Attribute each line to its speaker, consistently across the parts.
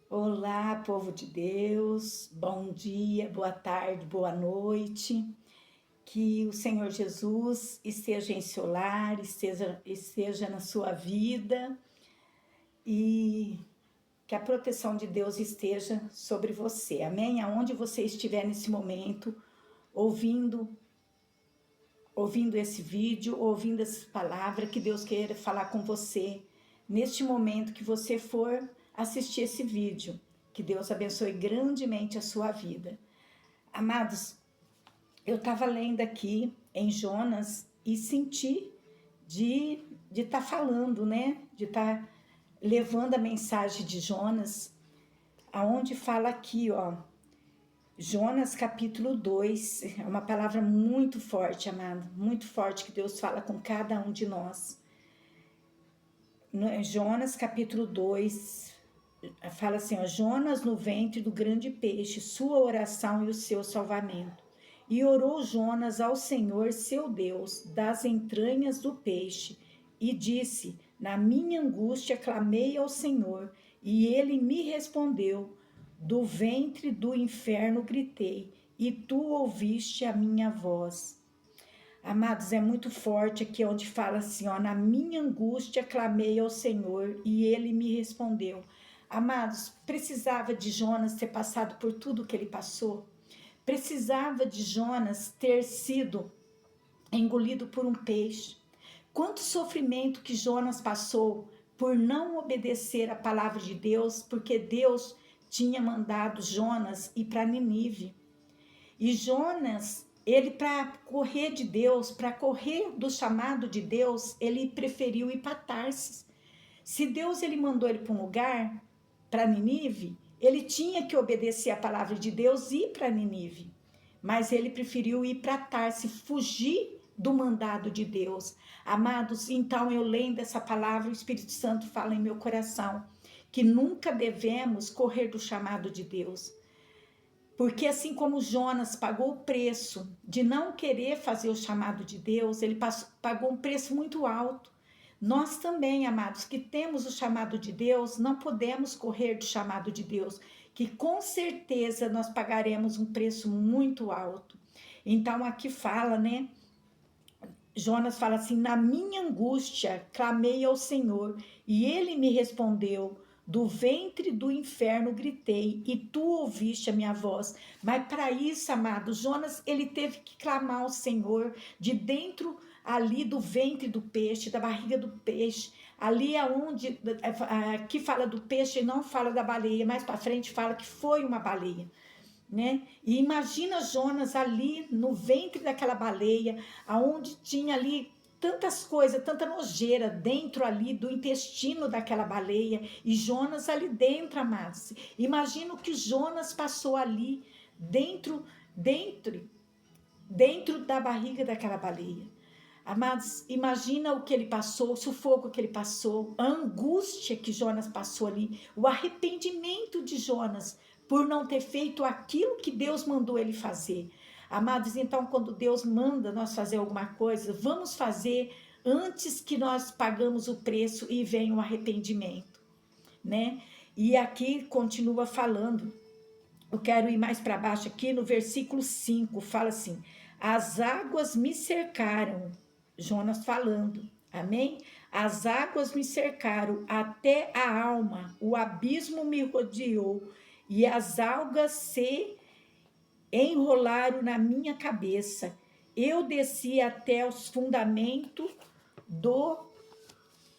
Speaker 1: Olá, povo de Deus, bom dia, boa tarde, boa noite. Que o Senhor Jesus esteja em seu lar, esteja na sua vida e que a proteção de Deus esteja sobre você. Amém? Aonde você estiver nesse momento, ouvindo, ouvindo esse vídeo, ouvindo essa palavra, que Deus queira falar com você neste momento que você for assistir esse vídeo. Que Deus abençoe grandemente a sua vida. Amados, eu estava lendo aqui em Jonas e senti de estar falando, né? De estar levando a mensagem de Jonas, aonde fala aqui, ó, Jonas capítulo 2, é uma palavra muito forte, amado, muito forte que Deus fala com cada um de nós. Jonas capítulo 2, fala assim, ó, Jonas no ventre do grande peixe, sua oração e o seu salvamento. E orou Jonas ao Senhor seu Deus das entranhas do peixe e disse, na minha angústia clamei ao Senhor e ele me respondeu, do ventre do inferno gritei e tu ouviste a minha voz. Amados, é muito forte aqui onde fala assim, ó, na minha angústia clamei ao Senhor e ele me respondeu. Amados, precisava de Jonas ter passado por tudo que ele passou. Precisava de Jonas ter sido engolido por um peixe. Quanto sofrimento que Jonas passou por não obedecer a palavra de Deus, porque Deus tinha mandado Jonas ir para Nínive. E Jonas, ele para correr de Deus, para correr do chamado de Deus, ele preferiu ir para Tarsis. Se Deus ele mandou ele para um lugar, para Nínive, ele tinha que obedecer a palavra de Deus e ir para Nínive. Mas ele preferiu ir para Tarsis, fugir do mandado de Deus. Amados, então eu lendo essa palavra, o Espírito Santo fala em meu coração que nunca devemos correr do chamado de Deus. Porque assim como Jonas pagou o preço de não querer fazer o chamado de Deus, ele pagou um preço muito alto. Nós também, amados, que temos o chamado de Deus, não podemos correr do chamado de Deus, que com certeza nós pagaremos um preço muito alto. Então aqui fala, né? Jonas fala assim, na minha angústia clamei ao Senhor e ele me respondeu, do ventre do inferno gritei e tu ouviste a minha voz. Mas para isso, amado, Jonas ele teve que clamar ao Senhor de dentro ali do ventre do peixe, da barriga do peixe, ali aonde aqui fala do peixe e não fala da baleia, mais para frente fala que foi uma baleia. Né? E imagina Jonas ali no ventre daquela baleia, aonde tinha ali tantas coisas, tanta nojeira dentro ali do intestino daquela baleia, e Jonas ali dentro, amados. Imagina o que Jonas passou ali dentro da barriga daquela baleia. Amados, imagina o que ele passou, o sufoco que ele passou, a angústia que Jonas passou ali, o arrependimento de Jonas por não ter feito aquilo que Deus mandou ele fazer. Amados, então quando Deus manda nós fazer alguma coisa, vamos fazer antes que nós pagamos o preço e venha o arrependimento, né? E aqui continua falando, eu quero ir mais para baixo aqui no versículo 5, fala assim, as águas me cercaram, Jonas falando, amém? As águas me cercaram até a alma, o abismo me rodeou e as algas se enrolaram na minha cabeça. Eu desci até os fundamentos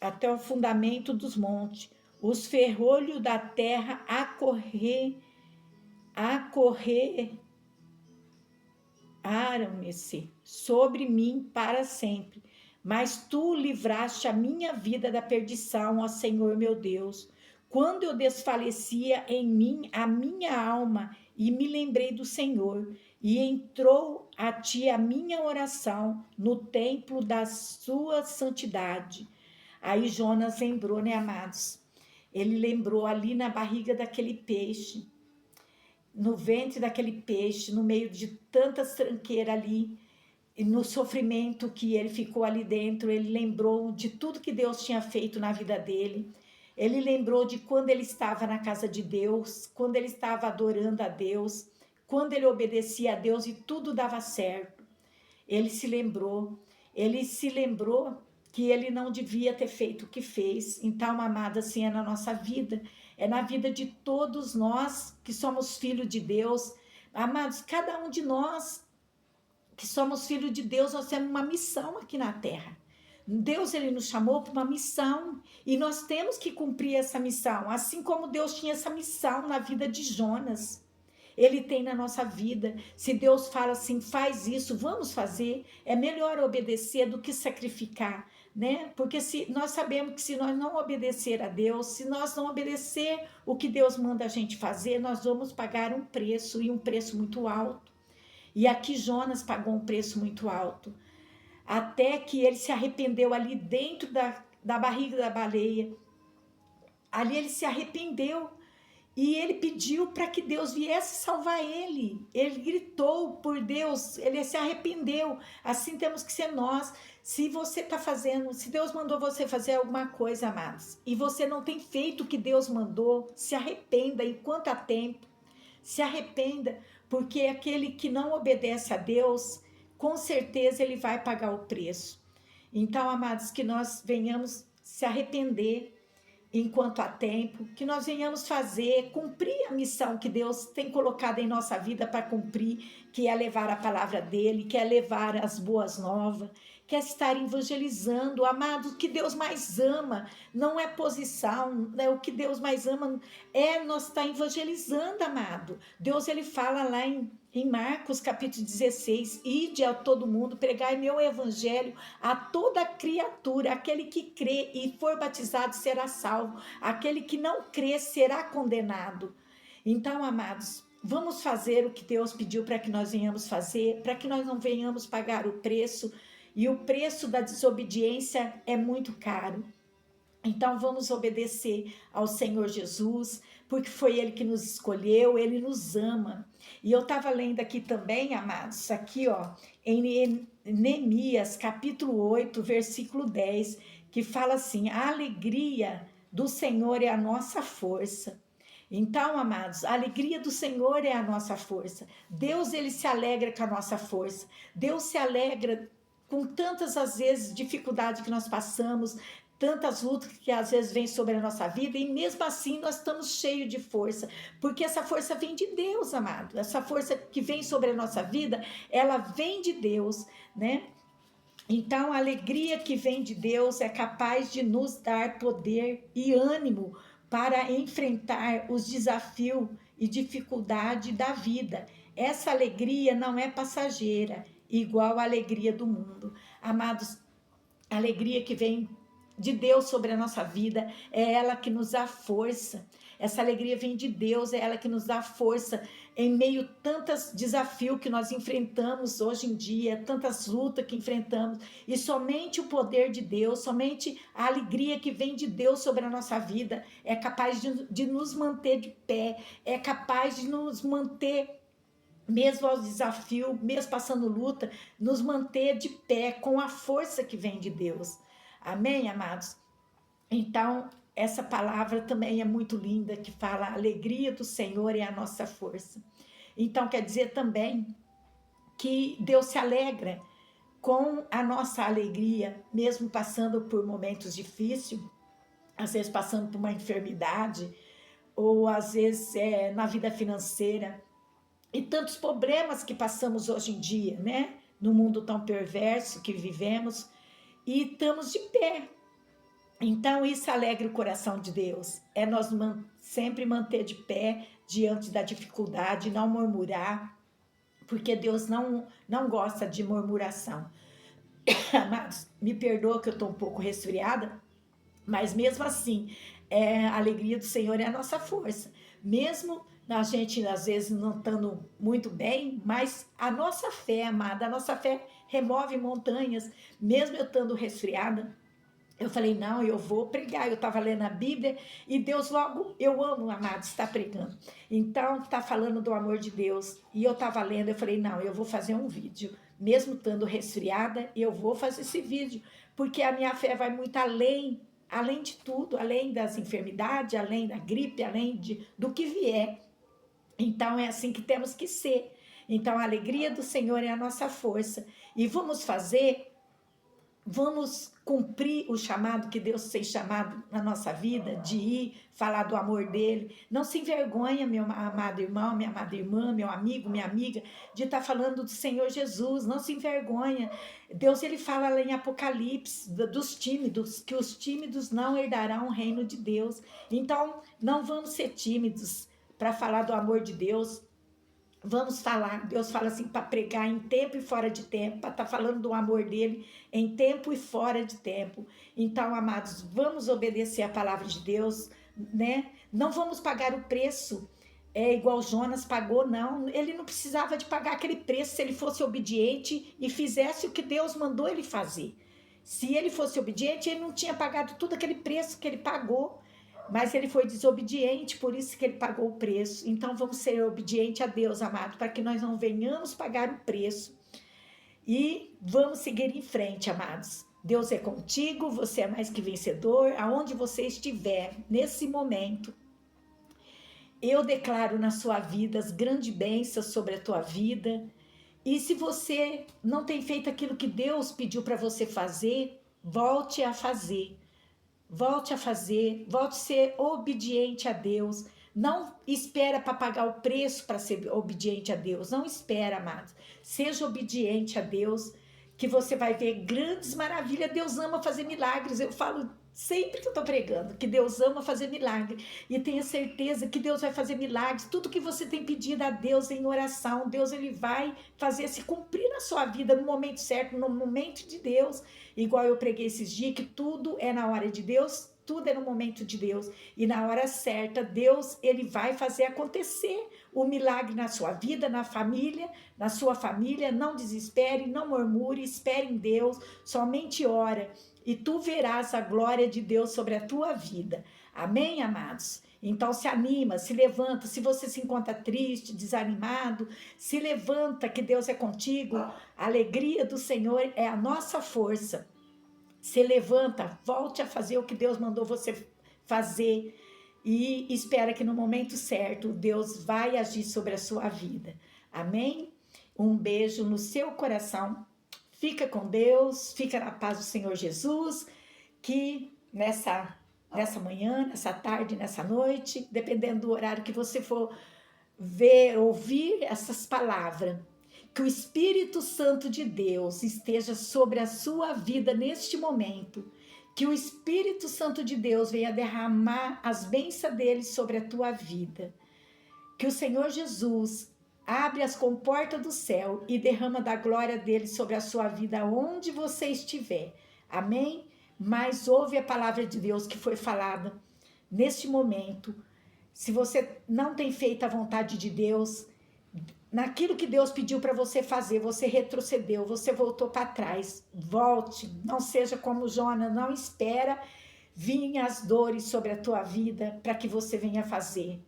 Speaker 1: até o fundamento dos montes, os ferrolhos da terra acorrearam-se sobre mim para sempre. Mas tu livraste a minha vida da perdição, ó Senhor meu Deus. Quando eu desfalecia em mim a minha alma e me lembrei do Senhor, e entrou a ti a minha oração no templo da sua santidade. Aí Jonas lembrou, né, amados? Ele lembrou ali na barriga daquele peixe, no ventre daquele peixe, no meio de tantas tranqueiras ali, e no sofrimento que ele ficou ali dentro, ele lembrou de tudo que Deus tinha feito na vida dele. Ele lembrou de quando ele estava na casa de Deus, quando ele estava adorando a Deus, quando ele obedecia a Deus e tudo dava certo. Ele se lembrou que ele não devia ter feito o que fez. Então, amada, assim é na nossa vida, é na vida de todos nós que somos filhos de Deus. Amados, cada um de nós que somos filhos de Deus, nós temos uma missão aqui na terra. Deus, ele nos chamou para uma missão e nós temos que cumprir essa missão, assim como Deus tinha essa missão na vida de Jonas. Ele tem na nossa vida. Se Deus fala assim, faz isso, vamos fazer, é melhor obedecer do que sacrificar, né? Porque se nós sabemos que se nós não obedecer a Deus, se nós não obedecer o que Deus manda a gente fazer, nós vamos pagar um preço, e um preço muito alto. E aqui Jonas pagou um preço muito alto, até que ele se arrependeu ali dentro da barriga da baleia. Ali ele se arrependeu e ele pediu para que Deus viesse salvar ele. Ele gritou por Deus, ele se arrependeu. Assim temos que ser nós. Se você está fazendo, se Deus mandou você fazer alguma coisa, amados, e você não tem feito o que Deus mandou, se arrependa enquanto há tempo. Se arrependa, porque aquele que não obedece a Deus, com certeza ele vai pagar o preço. Então, amados, que nós venhamos se arrepender enquanto há tempo, que nós venhamos cumprir a missão que Deus tem colocado em nossa vida para cumprir, que é levar a palavra dele, que é levar as boas novas, que é estar evangelizando. Amado, o que Deus mais ama não é posição, né? O que Deus mais ama é nós estar evangelizando, amado. Deus, ele fala lá em Marcos capítulo 16, ide a todo mundo, pregai meu evangelho a toda criatura, aquele que crê e for batizado será salvo, aquele que não crê será condenado. Então, amados, vamos fazer o que Deus pediu para que nós venhamos fazer, para que nós não venhamos pagar o preço, e o preço da desobediência é muito caro. Então vamos obedecer ao Senhor Jesus, porque foi Ele que nos escolheu, Ele nos ama. E eu estava lendo aqui também, amados, aqui ó, em Neemias capítulo 8, versículo 10, que fala assim: a alegria do Senhor é a nossa força. Então, amados, a alegria do Senhor é a nossa força. Deus, ele se alegra com a nossa força. Deus se alegra com tantas, às vezes, dificuldades que nós passamos, tantas lutas que às vezes vêm sobre a nossa vida, e mesmo assim nós estamos cheios de força, porque essa força vem de Deus, amado. Essa força que vem sobre a nossa vida, ela vem de Deus, né? Então, a alegria que vem de Deus é capaz de nos dar poder e ânimo para enfrentar os desafios e dificuldade da vida. Essa alegria não é passageira, igual a alegria do mundo. Amados, a alegria que vem de Deus sobre a nossa vida é ela que nos dá força. Essa alegria vem de Deus, é ela que nos dá força em meio a tantos desafios que nós enfrentamos hoje em dia, tantas lutas que enfrentamos, e somente o poder de Deus, somente a alegria que vem de Deus sobre a nossa vida é capaz de nos manter de pé, é capaz de nos manter, mesmo aos desafios, mesmo passando luta, nos manter de pé com a força que vem de Deus. Amém, amados? Então, essa palavra também é muito linda, que fala: a alegria do Senhor é a nossa força. Então, quer dizer também que Deus se alegra com a nossa alegria, mesmo passando por momentos difíceis, às vezes passando por uma enfermidade, ou às vezes na vida financeira, e tantos problemas que passamos hoje em dia, né? No mundo tão perverso que vivemos, e estamos de pé. Então isso alegra o coração de Deus, é nós sempre manter de pé diante da dificuldade, não murmurar, porque Deus não gosta de murmuração. Amados, me perdoa que eu estou um pouco resfriada, mas mesmo assim, a alegria do Senhor é a nossa força, mesmo a gente às vezes não estando muito bem, mas a nossa fé, amada, a nossa fé remove montanhas. Mesmo eu estando resfriada, eu falei: não, eu vou pregar. Eu estava lendo a Bíblia e Deus logo, eu amo, amado, está pregando. Então, está falando do amor de Deus. E eu estava lendo, eu falei: não, eu vou fazer um vídeo. Mesmo estando resfriada, eu vou fazer esse vídeo, porque a minha fé vai muito além além de tudo, além das enfermidades, além da gripe, do que vier. Então é assim que temos que ser. Então a alegria do Senhor é a nossa força. E vamos cumprir o chamado que Deus tem chamado na nossa vida, de ir falar do amor dele. Não se envergonha, meu amado irmão, minha amada irmã, meu amigo, minha amiga, de estar falando do Senhor Jesus. Não se envergonha. Deus, ele fala lá em Apocalipse dos tímidos, que os tímidos não herdarão o reino de Deus. Então, não vamos ser tímidos para falar do amor de Deus. Vamos falar, Deus fala assim, para pregar em tempo e fora de tempo, para estar falando do amor dele em tempo e fora de tempo. Então, amados, vamos obedecer a palavra de Deus, né? Não vamos pagar o preço, igual Jonas pagou, não. Ele não precisava de pagar aquele preço se ele fosse obediente e fizesse o que Deus mandou ele fazer. Se ele fosse obediente, ele não tinha pagado tudo aquele preço que ele pagou. Mas ele foi desobediente, por isso que ele pagou o preço. Então vamos ser obedientes a Deus, amado, para que nós não venhamos pagar o preço. E vamos seguir em frente, amados. Deus é contigo, você é mais que vencedor, aonde você estiver, nesse momento. Eu declaro na sua vida as grandes bênçãos sobre a tua vida. E se você não tem feito aquilo que Deus pediu para você fazer, volte a fazer. Volte a fazer, volte a ser obediente a Deus. Não espera para pagar o preço para ser obediente a Deus. Não espera, amados. Seja obediente a Deus, que você vai ver grandes maravilhas. Deus ama fazer milagres. Eu falo sempre que eu estou pregando, que Deus ama fazer milagres. E tenha certeza que Deus vai fazer milagres. Tudo que você tem pedido a Deus em oração, Deus ele vai fazer se cumprir na sua vida no momento certo, no momento de Deus. Igual eu preguei esses dias, que tudo é na hora de Deus, tudo é no momento de Deus. E na hora certa, Deus, ele vai fazer acontecer o milagre na sua vida, na família, na sua família. Não desespere, não murmure, espere em Deus, somente ora. E tu verás a glória de Deus sobre a tua vida. Amém, amados? Então se anima, se levanta. Se você se encontra triste, desanimado, se levanta, que Deus é contigo. A alegria do Senhor é a nossa força. Se levanta, volte a fazer o que Deus mandou você fazer e espera que no momento certo Deus vai agir sobre a sua vida. Amém? Um beijo no seu coração. Fica com Deus, fica na paz do Senhor Jesus, que nessa manhã, nessa tarde, nessa noite, dependendo do horário que você for ver, ouvir essas palavras, que o Espírito Santo de Deus esteja sobre a sua vida neste momento, que o Espírito Santo de Deus venha derramar as bênçãos dele sobre a tua vida, que o Senhor Jesus abre as comportas do céu e derrama da glória dele sobre a sua vida, onde você estiver. Amém? Mas ouve a palavra de Deus que foi falada neste momento. Se você não tem feito a vontade de Deus, naquilo que Deus pediu para você fazer, você retrocedeu, você voltou para trás. Volte, não seja como Jonas, não espera virem as dores sobre a tua vida para que você venha fazer.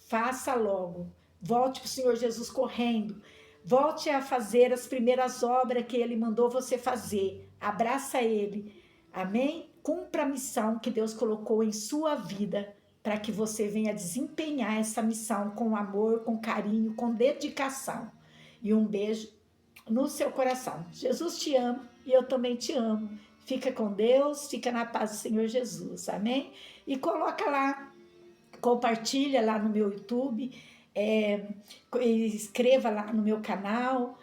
Speaker 1: Faça logo. Volte para o Senhor Jesus correndo. Volte a fazer as primeiras obras que Ele mandou você fazer. Abraça Ele. Amém? Cumpra a missão que Deus colocou em sua vida para que você venha desempenhar essa missão com amor, com carinho, com dedicação. E um beijo no seu coração. Jesus te ama e eu também te amo. Fica com Deus, fica na paz do Senhor Jesus. Amém? E coloca lá, compartilha lá no meu YouTube, escreva lá no meu canal,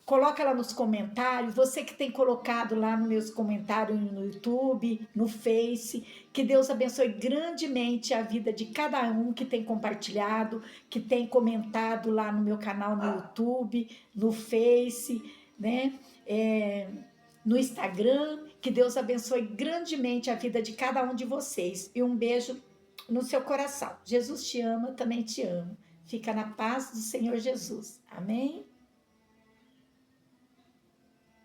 Speaker 1: coloca lá nos comentários, você que tem colocado lá nos meus comentários no YouTube, no Face, que Deus abençoe grandemente a vida de cada um que tem compartilhado, que tem comentado lá no meu canal no YouTube, no Face, né? No Instagram, que Deus abençoe grandemente a vida de cada um de vocês, e um beijo no seu coração. Jesus te ama, também te amo. Fica na paz do Senhor Jesus. Amém?